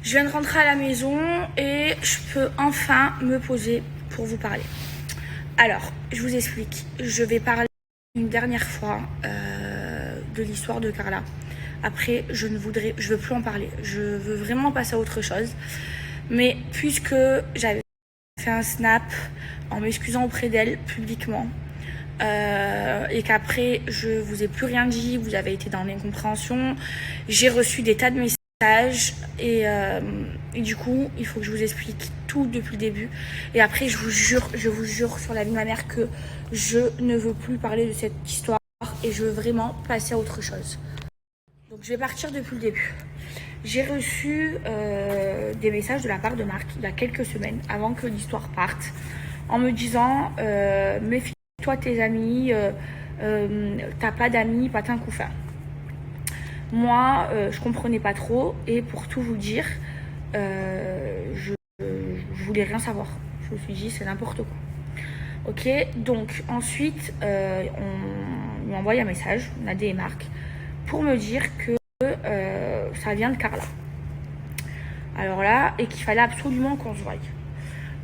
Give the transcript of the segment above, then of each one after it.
Je viens de rentrer à la maison et je peux enfin me poser pour vous parler. Alors, je vous explique. Je vais parler une dernière fois de l'histoire de Carla. Après, je veux plus en parler. Je veux vraiment passer à autre chose. Mais puisque j'avais fait un snap en m'excusant auprès d'elle publiquement, et qu'après je vous ai plus rien dit, vous avez été dans l'incompréhension, j'ai reçu des tas de messages et du coup il faut que je vous explique tout depuis le début. Et après je vous jure sur la vie de ma mère que je ne veux plus parler de cette histoire et je veux vraiment passer à autre chose. Donc je vais partir depuis le début. J'ai reçu des messages de la part de Marc il y a quelques semaines avant que l'histoire parte en me disant méfie-toi tes amis, t'as pas d'amis, patin couffin. Moi, je comprenais pas trop et pour tout vous dire, je voulais rien savoir. Je me suis dit c'est n'importe quoi. Ok, donc ensuite on m'a envoyé un message, Nadé et Marc, pour me dire que ça vient de Carla. Alors là, et qu'il fallait absolument qu'on se voie.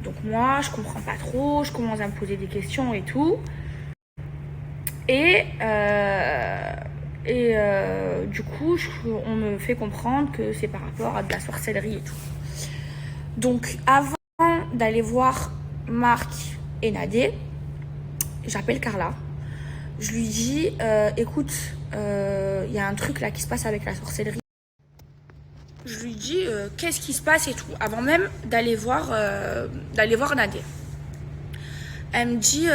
Donc moi, je comprends pas trop, je commence à me poser des questions et tout. Et du coup, on me fait comprendre que c'est par rapport à de la sorcellerie et tout. Donc avant d'aller voir Marc et Nadé, j'appelle Carla. Je lui dis, écoute, y a un truc là qui se passe avec la sorcellerie. Je lui dis qu'est-ce qui se passe et tout, avant même d'aller voir Nadé. Elle me dit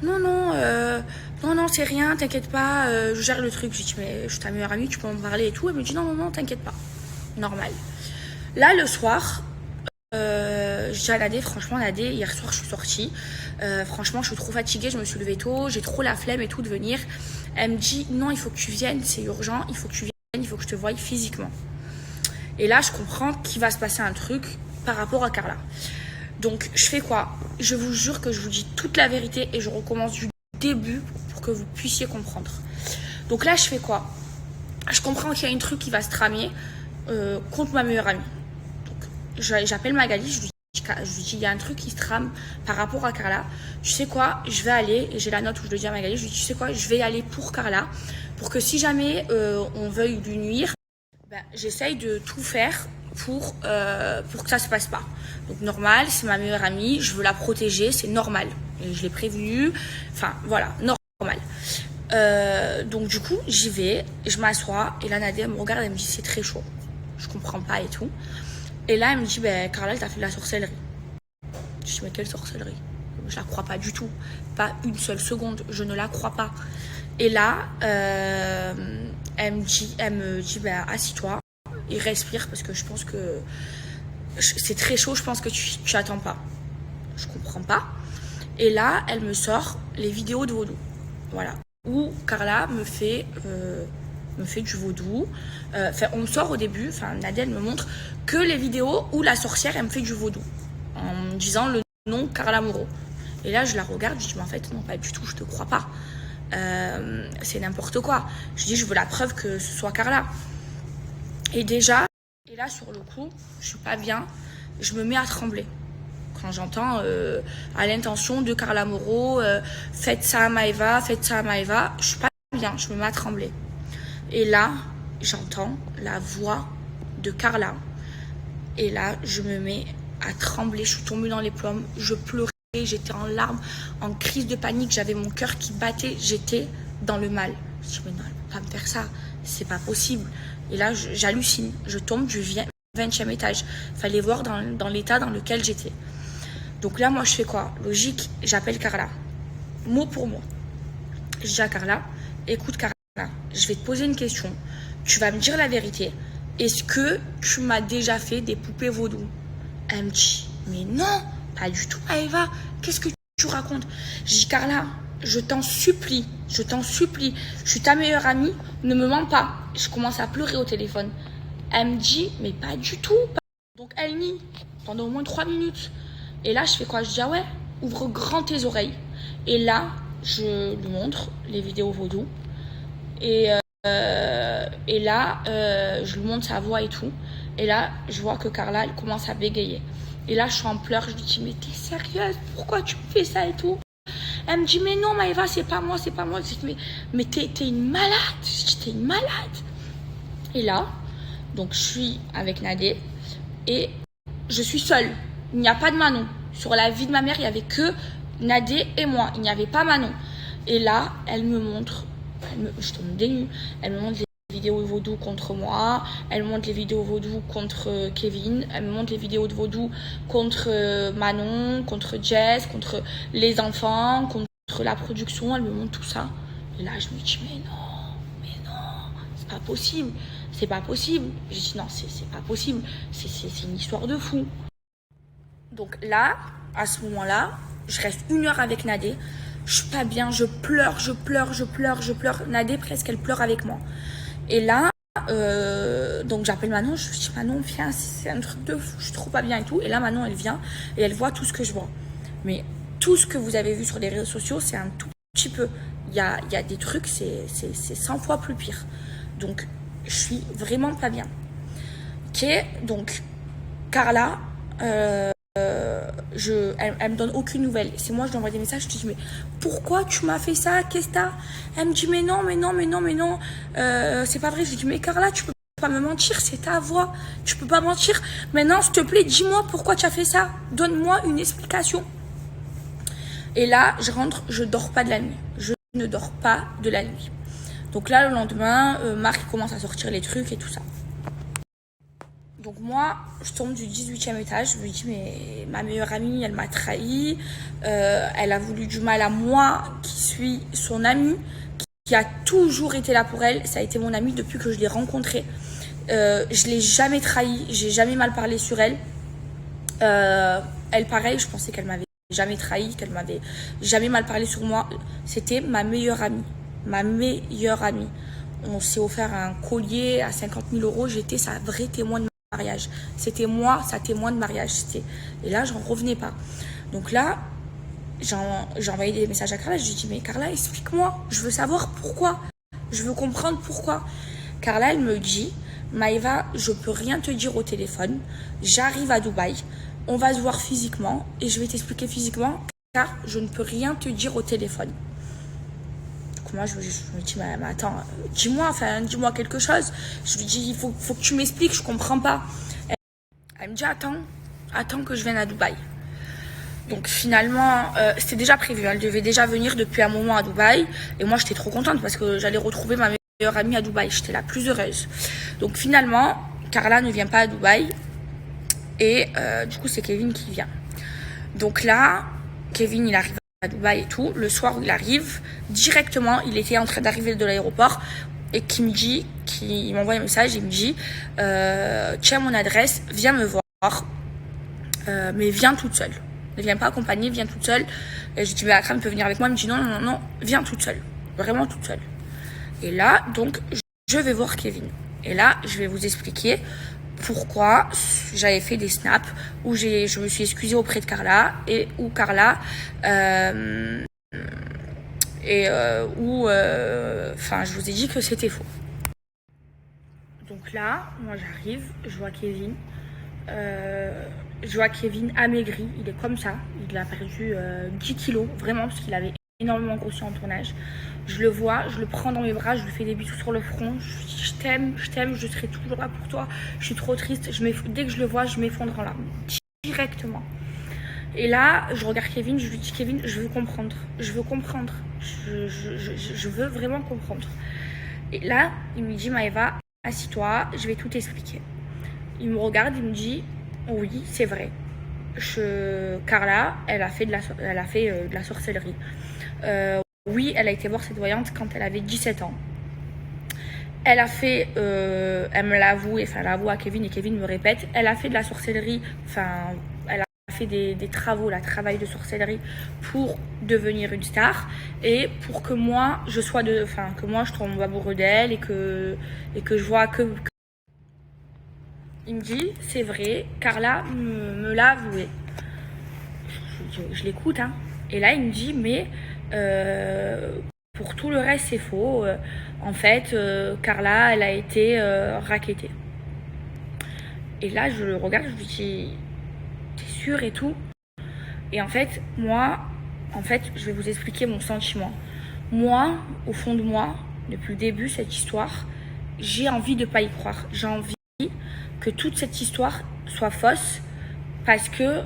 non, c'est rien, t'inquiète pas, je gère le truc. Je lui dis mais je suis ta meilleure amie, tu peux m'en parler et tout. Elle me dit non, t'inquiète pas, normal. Là le soir, je dis à Nadé, franchement Nadé, hier soir je suis sortie, franchement je suis trop fatiguée, je me suis levée tôt, j'ai trop la flemme et tout de venir. Elle me dit non, il faut que tu viennes, c'est urgent, il faut que tu viennes, il faut que je te voie physiquement. Et là je comprends qu'il va se passer un truc par rapport à Carla. Donc je fais quoi? Je vous jure que je vous dis toute la vérité et je recommence du début pour que vous puissiez comprendre. Donc là je fais quoi? Je comprends qu'il y a un truc qui va se tramer contre ma meilleure amie. Donc j'appelle Magali, je lui dis il y a un truc qui se trame par rapport à Carla. Tu sais quoi? Je vais aller, et j'ai la note où je le dis à Magali, je lui dis tu sais quoi? Je vais y aller pour Carla, pour que si jamais on veuille lui nuire, j'essaye de tout faire pour que ça se passe pas. Donc normal, c'est ma meilleure amie, je veux la protéger, c'est normal. Et je l'ai prévenue, enfin voilà, normal. Donc du coup, j'y vais, je m'assois, et là Nadia me regarde, elle me dit c'est très chaud. Je comprends pas et tout. Et là, elle me dit, Carla, elle t'a fait de la sorcellerie. Je dis, mais quelle sorcellerie? Je la crois pas du tout. Pas une seule seconde, je ne la crois pas. Et là, elle me dit, assis-toi et respire parce que je pense que c'est très chaud, je pense que tu attends pas. Je comprends pas. Et là, elle me sort les vidéos de vaudou. Voilà. Où Carla me fait du vaudou. On me sort au début, Nadia elle me montre que les vidéos où la sorcière elle me fait du vaudou. En me disant le nom Carla Moreau. Et là je la regarde, je dis mais en fait non pas du tout, je te crois pas. C'est n'importe quoi. Je dis je veux la preuve que ce soit Carla. Et là sur le coup, je suis pas bien, je me mets à trembler. Quand j'entends à l'intention de Carla Moreau, faites ça à Maëva, je suis pas bien, je me mets à trembler. Et là, j'entends la voix de Carla. Et là, je me mets à trembler, je suis tombée dans les pommes, je pleurais, j'étais en larmes, en crise de panique, j'avais mon cœur qui battait, j'étais dans le mal. Je me dis mais non, elle peut pas me faire ça, c'est pas possible. Et là, j'hallucine, je tombe du 20e étage. Fallait voir dans l'état dans lequel j'étais. Donc là, moi, je fais quoi? Logique, j'appelle Carla. Mot pour mot. Je dis à Carla, écoute Carla, je vais te poser une question. Tu vas me dire la vérité. Est-ce que tu m'as déjà fait des poupées vaudou? Elle me dit, mais non, pas du tout, Eva. Qu'est-ce que tu racontes? Je dis, Carla, je t'en supplie. Je suis ta meilleure amie, ne me mens pas. Je commence à pleurer au téléphone. Elle me dit, mais pas du tout. Donc elle nie pendant au moins 3 minutes. Et là, je fais quoi? Je dis, ah ouais, ouvre grand tes oreilles. Et là, je lui montre les vidéos vaudou. Et et là, je lui montre sa voix et tout. Et là, je vois que Carla, elle commence à bégayer. Et là, je suis en pleurs. Je lui dis, mais t'es sérieuse? Pourquoi tu me fais ça et tout? Elle me dit, mais non, Maëva, c'est pas moi, c'est pas moi. Je dis, mais t'es une malade. Je dis, t'es une malade. Et là, donc, je suis avec Nadé. Et je suis seule. Il n'y a pas de Manon. Sur la vie de ma mère, il n'y avait que Nadé et moi. Il n'y avait pas Manon. Et là, elle me montre, je tombe des nues, elle me montre les vidéos de vaudou contre moi, elle me montre les vidéos vaudou contre Kevin, elle me montre les vidéos de vaudou contre Manon, contre Jess, contre les enfants, contre la production, elle me montre tout ça. Et là, je me dis, mais non, c'est pas possible, c'est pas possible. Je dis, non, c'est pas possible, c'est une histoire de fou. Donc là, à ce moment-là, je reste 1 heure avec Nadé. Je suis pas bien, je pleure. Nadé, presque, elle pleure avec moi. Et là, donc j'appelle Manon, je lui dis, Manon, viens, c'est un truc de fou, je suis trop pas bien et tout. Et là, Manon, elle vient et elle voit tout ce que je vois. Mais tout ce que vous avez vu sur les réseaux sociaux, c'est un tout petit peu. Il y a des trucs, c'est 100 fois plus pire. Donc, je suis vraiment pas bien. Ok, donc, Carla, elle me donne aucune nouvelle. C'est moi, je lui envoie des messages, je te dis, mais pourquoi tu m'as fait ça? Qu'est-ce que t'as? Elle me dit, mais non, c'est pas vrai. Je lui dis, mais Carla, tu peux pas me mentir, c'est ta voix, tu peux pas mentir. Maintenant, s'il te plaît, dis-moi pourquoi tu as fait ça. Donne-moi une explication. Et là, je rentre, je dors pas de la nuit. Je ne dors pas de la nuit. Donc là, le lendemain, Marc commence à sortir les trucs et tout ça. Donc moi, je tombe du 18e étage, je me dis, mais ma meilleure amie, elle m'a trahi, elle a voulu du mal à moi, qui suis son amie, qui a toujours été là pour elle, ça a été mon amie depuis que je l'ai rencontrée. Je l'ai jamais trahi, j'ai jamais mal parlé sur elle. Elle, pareil, je pensais qu'elle m'avait jamais trahi, qu'elle m'avait jamais mal parlé sur moi. C'était ma meilleure amie, ma meilleure amie. On s'est offert un collier à 50 000 euros, j'étais sa vraie témoin de mariage. C'était moi, sa témoin de mariage. Et là, j'en revenais pas. Donc là, j'ai envoyé des messages à Carla. Je lui ai dit, mais Carla, explique-moi. Je veux savoir pourquoi. Je veux comprendre pourquoi. Carla, elle me dit, Maëva, je peux rien te dire au téléphone. J'arrive à Dubaï. On va se voir physiquement et je vais t'expliquer physiquement car je ne peux rien te dire au téléphone. Moi, je me dis, mais attends, dis-moi quelque chose. Je lui dis, il faut que tu m'expliques, je comprends pas. Elle me dit, attends que je vienne à Dubaï. Donc finalement, c'était déjà prévu. Elle devait déjà venir depuis un moment à Dubaï. Et moi, j'étais trop contente parce que j'allais retrouver ma meilleure amie à Dubaï. J'étais la plus heureuse. Donc finalement, Carla ne vient pas à Dubaï. Et du coup, c'est Kevin qui vient. Donc là, Kevin, il arrive à Dubaï et tout. Le soir où il arrive, directement, il était en train d'arriver de l'aéroport et il m'envoie un message, il me dit, tiens mon adresse, viens me voir, mais viens toute seule. Ne viens pas accompagner, viens toute seule. Et je dis, mais Akram peut venir avec moi. Il me dit, non, viens toute seule. Vraiment toute seule. Et là, donc, je vais voir Kevin. Et là, je vais vous expliquer pourquoi j'avais fait des snaps où je me suis excusée auprès de Carla et où Carla je vous ai dit que c'était faux. Donc là, moi j'arrive, je vois Kevin amaigri, il est comme ça, il a perdu 10 kilos, vraiment, parce qu'il avait énormément grossi en tournage. Je le vois, je le prends dans mes bras, je lui fais des bisous sur le front, je lui dis, je t'aime, je serai toujours là pour toi, je suis trop triste, dès que je le vois, je m'effondre en larmes, directement. Et là, je regarde Kevin, je lui dis, Kevin, je veux comprendre, je veux vraiment comprendre. Et là, il me dit, Maëva, assis-toi, je vais tout expliquer. Il me regarde, il me dit, oui, c'est vrai. Carla, elle a fait de la sorcellerie. Oui, elle a été voir cette voyante quand elle avait 17 ans. Elle a fait, elle me l'a avoué, elle l'avoue à Kevin et Kevin me répète, elle a fait de la sorcellerie, elle a fait des travaux, travail de sorcellerie pour devenir une star et pour que moi je tombe amoureux d'elle et que je vois que il me dit, c'est vrai, Carla me l'a avoué. Je l'écoute, hein. Et là, il me dit, mais Pour tout le reste, c'est faux. En fait, Carla, elle a été rackettée. Et là, je le regarde, je lui dis, t'es sûr et tout? Et en fait, moi, je vais vous expliquer mon sentiment. Moi, au fond de moi, depuis le début, cette histoire, j'ai envie de pas y croire. J'ai envie que toute cette histoire soit fausse parce que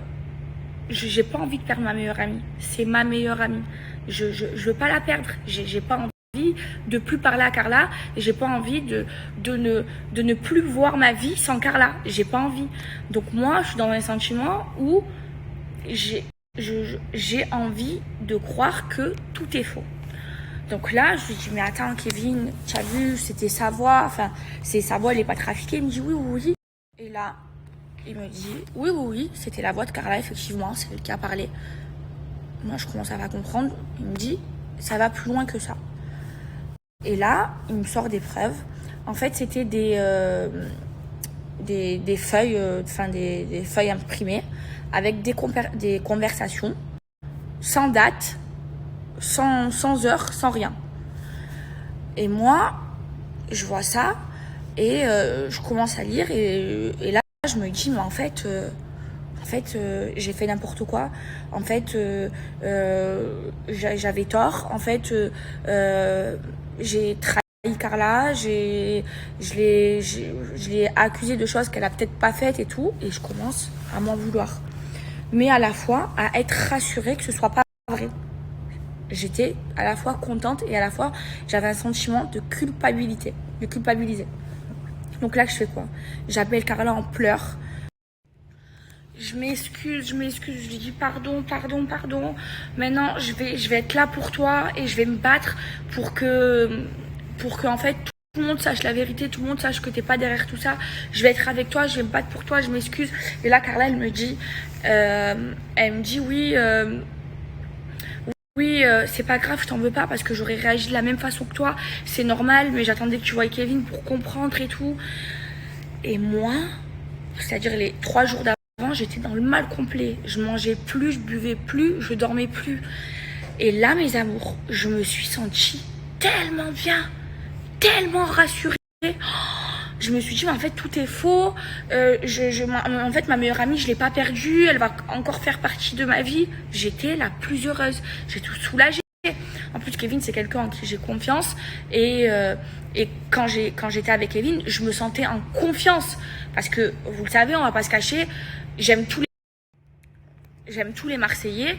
j'ai pas envie de perdre ma meilleure amie. C'est ma meilleure amie. Je veux pas la perdre. J'ai pas envie de plus parler à Carla. J'ai pas envie de ne plus voir ma vie sans Carla. J'ai pas envie. Donc moi, je suis dans un sentiment où j'ai envie de croire que tout est faux. Donc là, je lui dis, mais attends, Kevin, tu as vu, c'était sa voix. Enfin, sa voix, elle n'est pas trafiquée. Il me dit, oui, oui, oui. Et là, il me dit, oui, oui, oui, c'était la voix de Carla, effectivement, c'est elle qui a parlé. Moi, je commence à pas comprendre. Il me dit, ça va plus loin que ça. Et là, il me sort des preuves. En fait, c'était des feuilles, des feuilles imprimées avec des conversations sans date, sans heure, sans rien. Et moi, je vois ça et je commence à lire et là, je me dis, mais en fait, j'ai fait n'importe quoi. En fait, j'avais tort. En fait, j'ai trahi Carla. Je l'ai accusée de choses qu'elle a peut-être pas faites et tout. Et je commence à m'en vouloir. Mais à la fois, à être rassurée que ce soit pas vrai. J'étais à la fois contente et à la fois, j'avais un sentiment de culpabilité, de culpabiliser. Donc là, je fais quoi? J'appelle Carla en pleurs. Je m'excuse, je lui dis pardon. Maintenant, je vais être là pour toi et je vais me battre pour que en fait, tout le monde sache la vérité, tout le monde sache que t'es pas derrière tout ça. Je vais être avec toi, je vais me battre pour toi, je m'excuse. Et là, Carla, elle me dit oui, c'est pas grave, je t'en veux pas parce que j'aurais réagi de la même façon que toi. C'est normal, mais j'attendais que tu voies Kevin pour comprendre et tout. Et moi, c'est-à-dire les 3 jours d'avant, j'étais dans le mal complet. Je mangeais plus, je buvais plus, je dormais plus. Et là, mes amours, je me suis sentie tellement bien, tellement rassurée. Je me suis dit, mais en fait, tout est faux. En fait, ma meilleure amie, je l'ai pas perdue. Elle va encore faire partie de ma vie. J'étais la plus heureuse. J'ai tout soulagé. En plus, Kevin, c'est quelqu'un en qui j'ai confiance. Et quand j'étais avec Kevin, je me sentais en confiance. Parce que, vous le savez, on va pas se cacher, j'aime tous les Marseillais.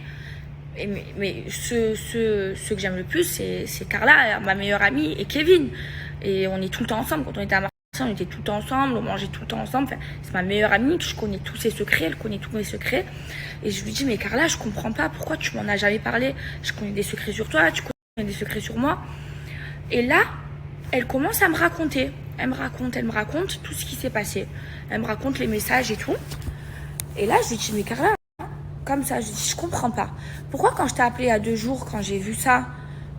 Mais ceux que j'aime le plus, c'est Carla, ma meilleure amie, et Kevin. Et on est tout le temps ensemble. Quand on était à Marseille, on était tout le temps ensemble, on mangeait tout le temps ensemble. Enfin, c'est ma meilleure amie, je connais tous ses secrets, elle connaît tous mes secrets. Et je lui dis, mais Carla, je comprends pas, pourquoi tu m'en as jamais parlé? Je connais des secrets sur toi, tu connais des secrets sur moi. Et là, elle commence à me raconter. Elle me raconte tout ce qui s'est passé. Elle me raconte les messages et tout. Et là, je lui dis, mais Carla, comme ça, je dis, je comprends pas. Pourquoi quand je t'ai appelé il y a 2 jours, quand j'ai vu ça,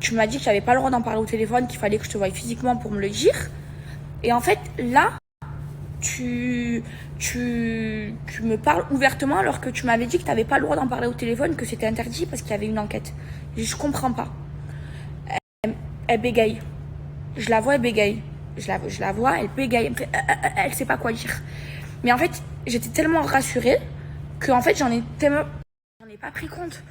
tu m'as dit que tu n'avais pas le droit d'en parler au téléphone, qu'il fallait que je te voie physiquement pour me le dire. Et en fait, là, tu me parles ouvertement alors que tu m'avais dit que tu n'avais pas le droit d'en parler au téléphone, que c'était interdit parce qu'il y avait une enquête. Je dis, je comprends pas. Elle bégaye. Je la vois, elle bégaye. Je la vois, elle bégaye. Elle sait pas quoi dire. Mais en fait, j'étais tellement rassurée que en fait, j'en ai pas pris compte.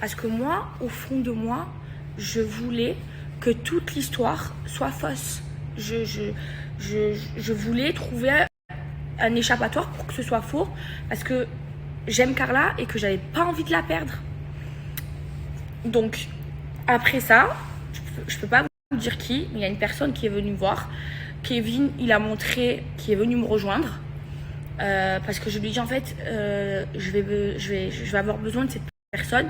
Parce que moi, au fond de moi, je voulais que toute l'histoire soit fausse. Je voulais trouver un échappatoire pour que ce soit faux. Parce que j'aime Carla et que j'avais pas envie de la perdre. Donc, après ça, je peux pas vous dire qui, mais il y a une personne qui est venue me voir. Kevin, il a montré qu'il est venu me rejoindre. Parce que je lui dis en fait, je vais avoir besoin de cette personne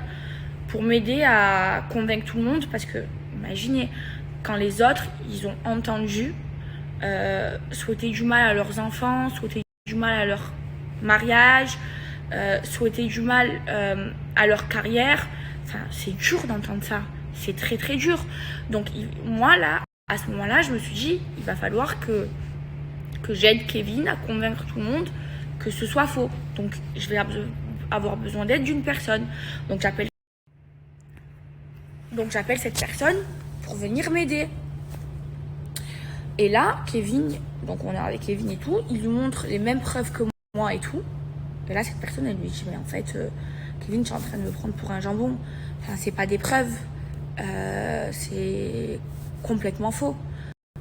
pour m'aider à convaincre tout le monde. Parce que, imaginez, quand les autres, ils ont entendu souhaiter du mal à leurs enfants, souhaiter du mal à leur mariage, souhaiter du mal à leur carrière. Enfin, c'est dur d'entendre ça. C'est très très dur. Donc moi là, à ce moment-là, je me suis dit, il va falloir que j'aide Kevin à convaincre tout le monde que ce soit faux. Donc je vais avoir besoin d'aide d'une personne. Donc j'appelle cette personne pour venir m'aider. Et là, Kevin, donc on est avec Kevin et tout, il lui montre les mêmes preuves que moi et tout. Et là, cette personne, elle lui dit, mais en fait, Kevin, tu es en train de me prendre pour un jambon. Enfin, c'est pas des preuves. C'est complètement faux.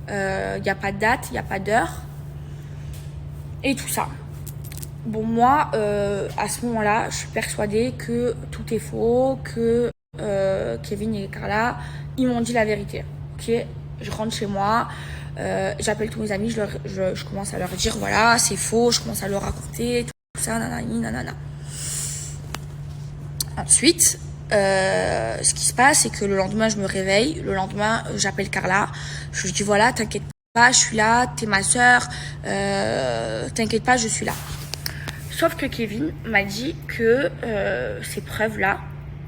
Il n'y a pas de date, il n'y a pas d'heure. Et tout ça. Bon, moi, à ce moment-là, je suis persuadée que tout est faux, que Kevin et Carla, ils m'ont dit la vérité. Ok, je rentre chez moi, j'appelle tous mes amis, je commence à leur dire, voilà, c'est faux, je commence à leur raconter, tout ça, nanani, nanana. Ensuite, ce qui se passe, c'est que le lendemain, je me réveille. Le lendemain, j'appelle Carla. Je lui dis, voilà, t'inquiète pas, je suis là, t'es ma sœur. T'inquiète pas, je suis là. Sauf que Kevin m'a dit que ces preuves-là,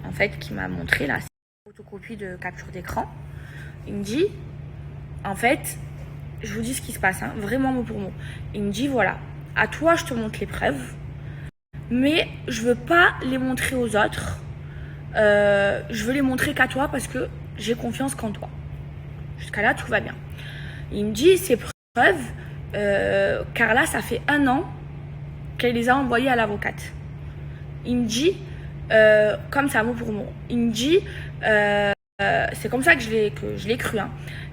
en fait, qu'il m'a montré, là, c'est une photocopie de capture d'écran. Il me dit, en fait, je vous dis ce qui se passe, hein, vraiment mot pour mot. Il me dit, voilà, à toi, je te montre les preuves, mais je veux pas les montrer aux autres. Je veux les montrer qu'à toi parce que j'ai confiance qu'en toi. Jusqu'à là, tout va bien. Il me dit, ces preuves, Carla, ça fait 1 an qu'elle les a envoyées à l'avocate. Il me dit, comme ça, mot pour mot, il me dit, c'est comme ça que je l'ai cru. Hein.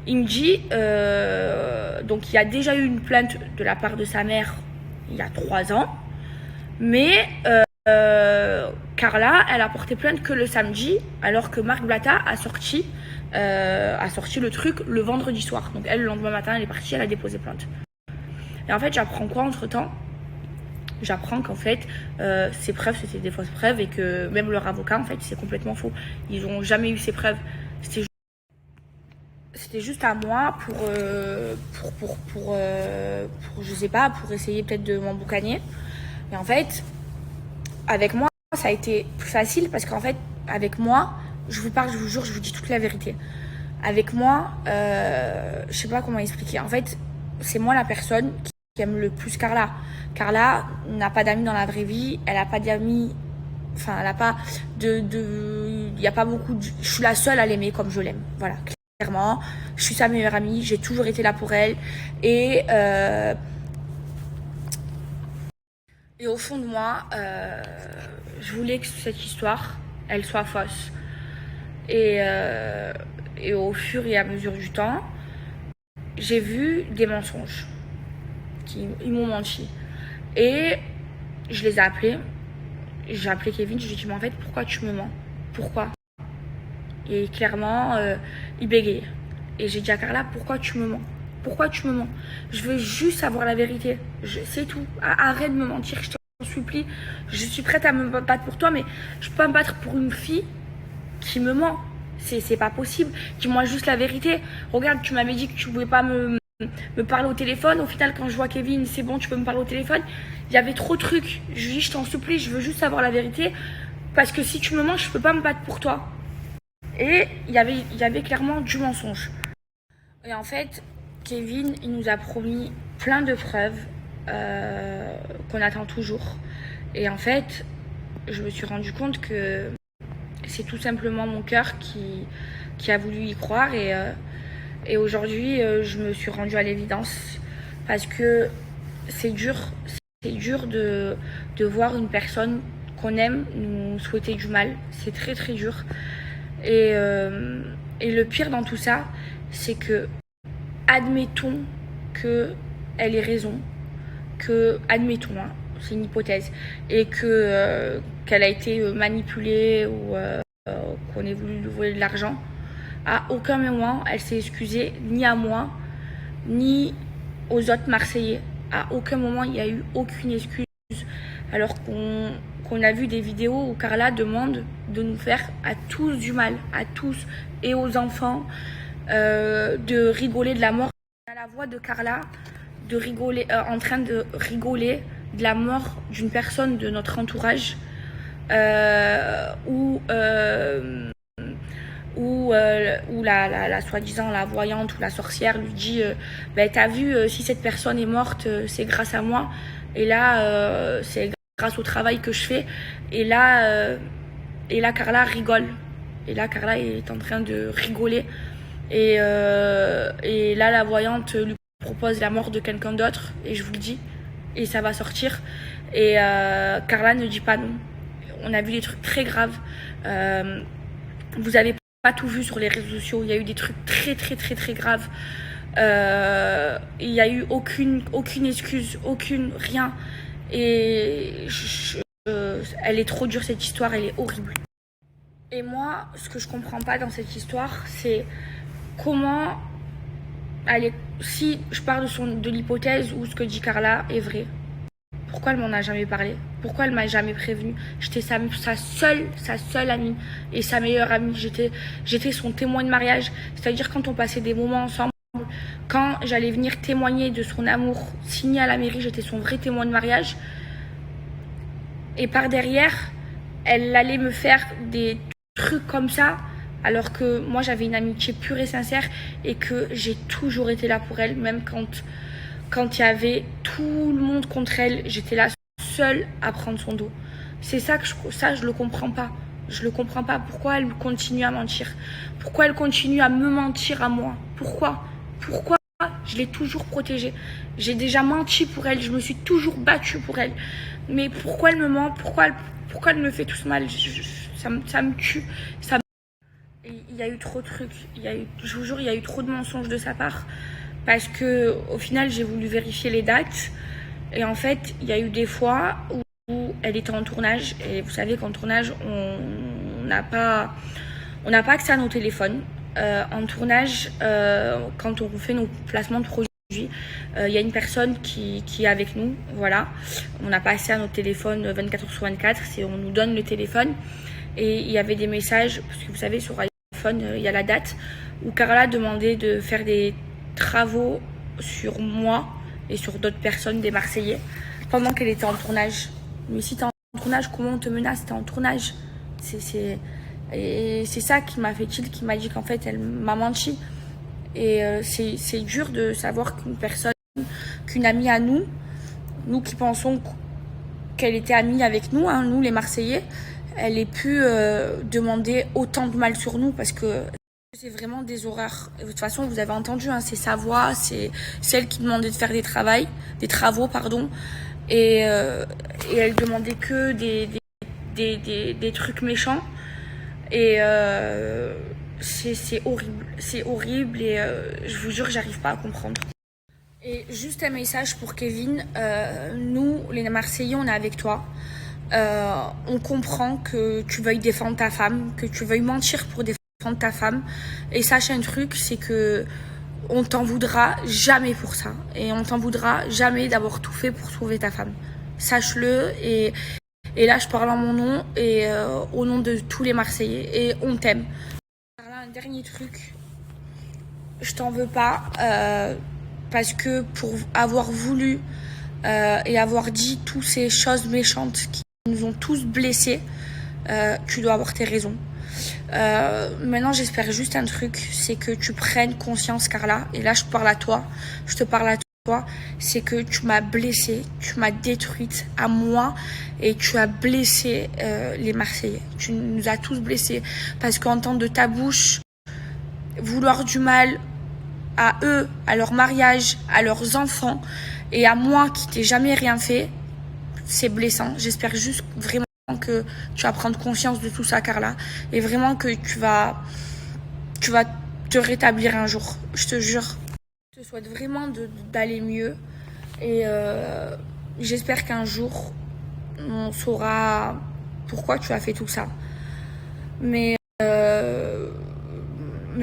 Il me dit, donc il y a déjà eu une plainte de la part de sa mère il y a 3 ans, mais Carla, elle a porté plainte que le samedi, alors que Marc Blatta a sorti le truc le vendredi soir. Donc elle, le lendemain matin, elle est partie, elle a déposé plainte. Et en fait, j'apprends quoi entre-temps? J'apprends qu'en fait, ces preuves, c'était des fausses preuves et que même leur avocat, en fait, c'est complètement faux. Ils n'ont jamais eu ces preuves. C'était juste à moi pour je sais pas, pour essayer peut-être de m'emboucaner. Et en fait, avec moi, ça a été plus facile parce qu'en fait, avec moi, je vous parle, je vous jure, je vous dis toute la vérité. Avec moi, je sais pas comment expliquer. En fait, c'est moi la personne qui aime le plus Carla. Carla n'a pas d'amis dans la vraie vie, elle a pas d'amis, enfin, elle a pas il y a pas beaucoup je suis la seule à l'aimer comme je l'aime. Voilà, clairement. Je suis sa meilleure amie, j'ai toujours été là pour elle. Et au fond de moi, je voulais que cette histoire, elle soit fausse. Et au fur et à mesure du temps, j'ai vu des mensonges. Ils m'ont menti. Et je les ai appelés. J'ai appelé Kevin, je lui ai dit, mais en fait, pourquoi tu me mens? Pourquoi? Et clairement, il bégayait. Et j'ai dit à Carla, pourquoi tu me mens? Pourquoi tu me mens? Je veux juste savoir la vérité. C'est tout. Arrête de me mentir, je t'en supplie. Je suis prête à me battre pour toi, mais je peux pas me battre pour une fille qui me ment. C'est pas possible. Dis-moi juste la vérité. Regarde, tu m'avais dit que tu pouvais pas me parler au téléphone. Au final, quand je vois Kevin, c'est bon, tu peux me parler au téléphone. Il y avait trop de trucs. Je lui dis, je t'en supplie, je veux juste savoir la vérité. Parce que si tu me mens, je peux pas me battre pour toi. Et il y avait clairement du mensonge. Et en fait, Kevin, il nous a promis plein de preuves qu'on attend toujours. Et en fait, je me suis rendu compte que c'est tout simplement mon cœur qui a voulu y croire. Et aujourd'hui, je me suis rendue à l'évidence. Parce que c'est dur de voir une personne qu'on aime nous souhaiter du mal. C'est très très dur. Et le pire dans tout ça, c'est que, admettons qu'elle ait raison, admettons, hein, c'est une hypothèse, et qu'elle a été manipulée ou qu'on ait voulu lui voler de l'argent, à aucun moment elle s'est excusée, ni à moi, ni aux autres Marseillais. À aucun moment il n'y a eu aucune excuse, alors qu'on a vu des vidéos où Carla demande de nous faire à tous du mal, à tous, et aux enfants, de rigoler de la mort. On a la voix de Carla de rigoler, en train de rigoler de la mort d'une personne de notre entourage, où la soi-disant la voyante ou la sorcière lui dit t'as vu, si cette personne est morte, c'est grâce à moi, et là c'est grâce au travail que je fais. Et là Carla rigole, et là Carla est en train de rigoler Et là, la voyante lui propose la mort de quelqu'un d'autre, et je vous le dis, et ça va sortir. Et Carla ne dit pas non. On a vu des trucs très graves. Vous avez pas tout vu sur les réseaux sociaux. Il y a eu des trucs très graves. Il y a eu aucune excuse, rien. Et elle est trop dure, cette histoire, elle est horrible. Et moi, ce que je comprends pas dans cette histoire, c'est comment si je pars de l'hypothèse où ce que dit Carla est vrai. Pourquoi elle m'en a jamais parlé? Pourquoi elle m'a jamais prévenu? J'étais sa seule amie et sa meilleure amie. J'étais son témoin de mariage. C'est-à-dire quand on passait des moments ensemble, quand j'allais venir témoigner de son amour signé à la mairie, j'étais son vrai témoin de mariage. Et par derrière, elle allait me faire des trucs comme ça, alors que moi j'avais une amitié pure et sincère et que j'ai toujours été là pour elle, même quand il y avait tout le monde contre elle, j'étais là seule à prendre son dos. C'est ça je le comprends pas. Je le comprends pas. Pourquoi elle continue à mentir? Pourquoi elle continue à me mentir à moi? Pourquoi je l'ai toujours protégée? J'ai déjà menti pour elle. Je me suis toujours battue pour elle. Mais pourquoi elle me ment? Pourquoi elle me fait tout ce mal? Ça me tue. Il y a eu trop de trucs. Je vous jure, il y a eu trop de mensonges de sa part. Parce que au final, j'ai voulu vérifier les dates. Et en fait, il y a eu des fois où elle était en tournage. Et vous savez qu'en tournage, on n'a pas accès à nos téléphones. En tournage, quand on fait nos placements de produits, il y a une personne qui est avec nous. Voilà. On n'a pas accès à notre téléphone 24h/24. On nous donne le téléphone. Et il y avait des messages, parce que vous savez, sur iPhone, il y a la date, où Carla demandait de faire des travaux sur moi et sur d'autres personnes, des Marseillais, pendant qu'elle était en tournage. Mais si t'es en tournage, comment on te menace? T'es en tournage. Et c'est ça qui m'a fait tilt, qui m'a dit qu'en fait elle m'a menti. Et c'est dur de savoir qu'une amie à nous qui pensons qu'elle était amie avec nous, hein, nous les Marseillais, elle ait pu demander autant de mal sur nous, parce que c'est vraiment des horreurs. De toute façon, vous avez entendu, hein, c'est sa voix, c'est celle qui demandait de faire des travaux, et elle demandait que des trucs méchants. Et c'est horrible, et je vous jure, j'arrive pas à comprendre. Et juste un message pour Kevin, nous les Marseillais, on est avec toi. On comprend que tu veuilles défendre ta femme, que tu veuilles mentir pour défendre ta femme. Et sache un truc, c'est que on t'en voudra jamais pour ça. Et on t'en voudra jamais d'avoir tout fait pour sauver ta femme. Sache-le. Et là, je parle en mon nom et au nom de tous les Marseillais. Et on t'aime. Un dernier truc. Je t'en veux pas. Parce que pour avoir voulu et avoir dit toutes ces choses méchantes qui nous ont tous blessés, tu dois avoir tes raisons. Maintenant, j'espère juste un truc, c'est que tu prennes conscience, Carla, et là je te parle à toi, c'est que tu m'as blessée, tu m'as détruite à moi, et tu as blessé les Marseillais. Tu nous as tous blessés, parce qu'entendre de ta bouche vouloir du mal à eux, à leur mariage, à leurs enfants, et à moi qui t'ai jamais rien fait, c'est blessant. J'espère juste vraiment que tu vas prendre conscience de tout ça, Carla, et vraiment que tu vas te rétablir un jour, je te jure. Je te souhaite vraiment d'aller mieux, et j'espère qu'un jour on saura pourquoi tu as fait tout ça. Mais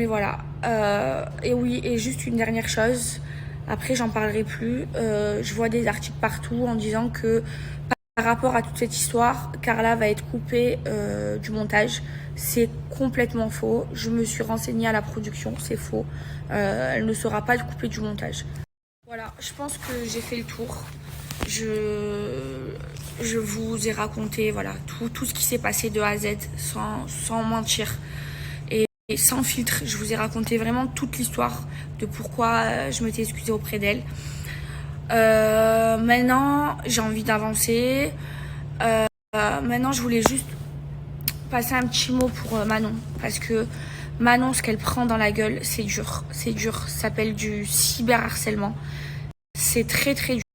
voilà. Et oui, et juste une dernière chose, après j'en parlerai plus. Je vois des articles partout en disant que par rapport à toute cette histoire, Carla va être coupée du montage. C'est complètement faux. Je me suis renseignée à la production, c'est faux. Elle ne sera pas coupée du montage. Voilà, je pense que j'ai fait le tour. Je vous ai raconté voilà, tout ce qui s'est passé de A à Z sans mentir. Et sans filtre, je vous ai raconté vraiment toute l'histoire de pourquoi je m'étais excusée auprès d'elle. Maintenant, j'ai envie d'avancer. Maintenant, je voulais juste passer un petit mot pour Manon. Parce que Manon, ce qu'elle prend dans la gueule, c'est dur. Ça s'appelle du cyberharcèlement. C'est très très dur.